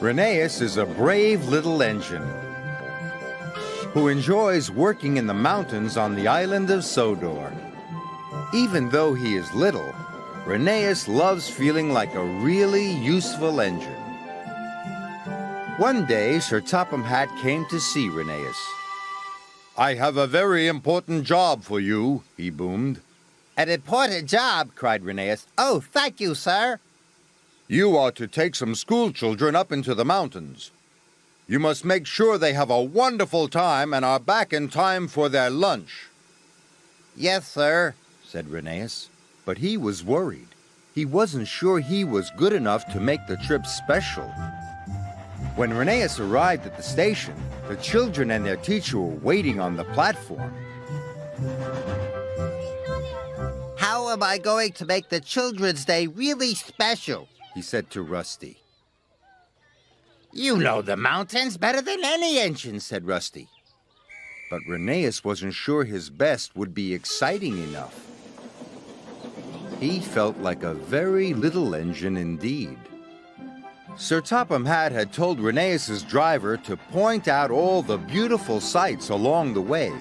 Rheneas is a brave little engine who enjoys working in the mountains on the island of Sodor. Even though he is little, Rheneas loves feeling like a really useful engine. One day, Sir Topham Hatt came to see Rheneas. "I have a very important job for you," he boomed. "An important job?" cried Rheneas. "Oh, thank you, sir." "You are to take some school children up into the mountains. You must make sure they have a wonderful time and are back in time for their lunch." "Yes, sir," said Rheneas. But he was worried. He wasn't sure he was good enough to make the trip special. When Rheneas arrived at the station, the children and their teacher were waiting on the platform. "How am I going to make the Children's Day really special?" he said to Rusty. "You know the mountains better than any engine," said Rusty. But Rheneas wasn't sure his best would be exciting enough. He felt like a very little engine indeed. Sir Topham Hatt had told Rheneas's driver to point out all the beautiful sights along the way.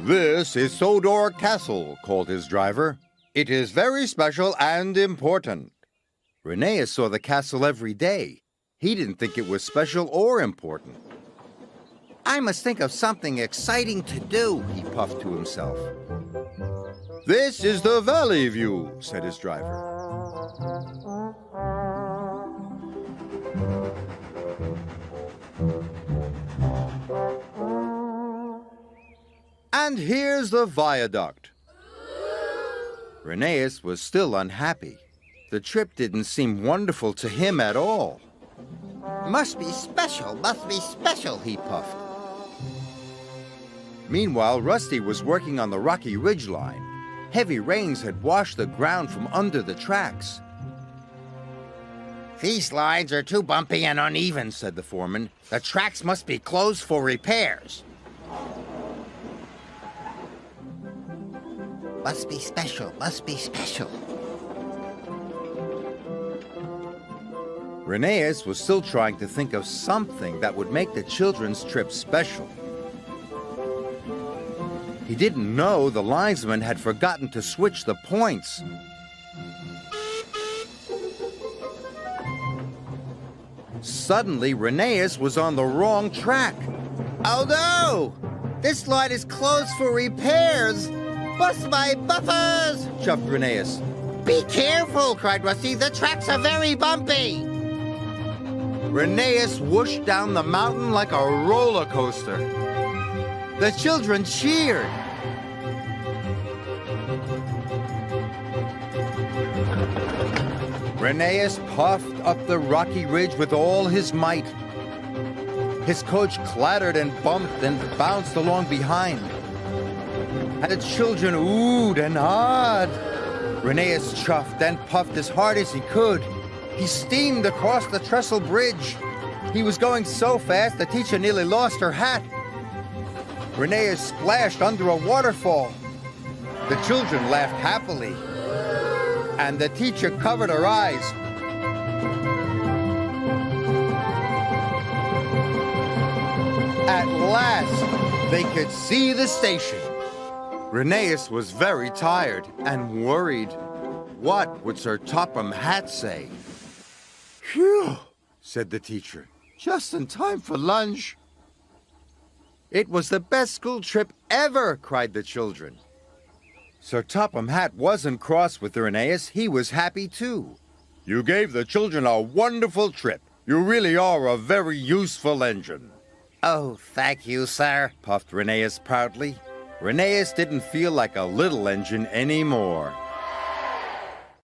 "This is Sodor Castle," called his driver. "It is very special and important." Rheneas saw the castle every day. He didn't think it was special or important. "I must think of something exciting to do," he puffed to himself. "This is the valley view," said his driver. "And here's the viaduct." Rheneas was still unhappy. The trip didn't seem wonderful to him at all. Must be special, he puffed. Meanwhile, Rusty was working on the rocky ridgeline. Heavy rains had washed the ground from under the tracks. "These lines are too bumpy and uneven," said the foreman. "The tracks must be closed for repairs." Must be special, must be special. Rheneas was still trying to think of something that would make the children's trip special. He didn't know the linesman had forgotten to switch the points. Suddenly, Rheneas was on the wrong track. "Oh no! This line is closed for repairs! Bust my buffers!" Chuffed Rheneas. "Be careful!" cried Rusty. "The tracks are very bumpy!" Rheneas whooshed down the mountain like a roller coaster. The children cheered. Rheneas puffed up the rocky ridge with all his might. His coach clattered and bumped and bounced along behind. And the children oohed and ahed. Rheneas chuffed and puffed as hard as he could. He steamed across the trestle bridge. He was going so fast the teacher nearly lost her hat. Rheneas splashed under a waterfall. The children laughed happily, and the teacher covered her eyes. At last, they could see the station. Rheneas was very tired and worried. What would Sir Topham Hatt say? "Phew," said the teacher. "Just in time for lunch." "It was the best school trip ever," cried the children. Sir Topham Hatt wasn't cross with Rheneas. He was happy too. "You gave the children a wonderful trip. You really are a very useful engine." "Oh, thank you, sir," puffed Rheneas proudly. Rheneas didn't feel like a little engine anymore.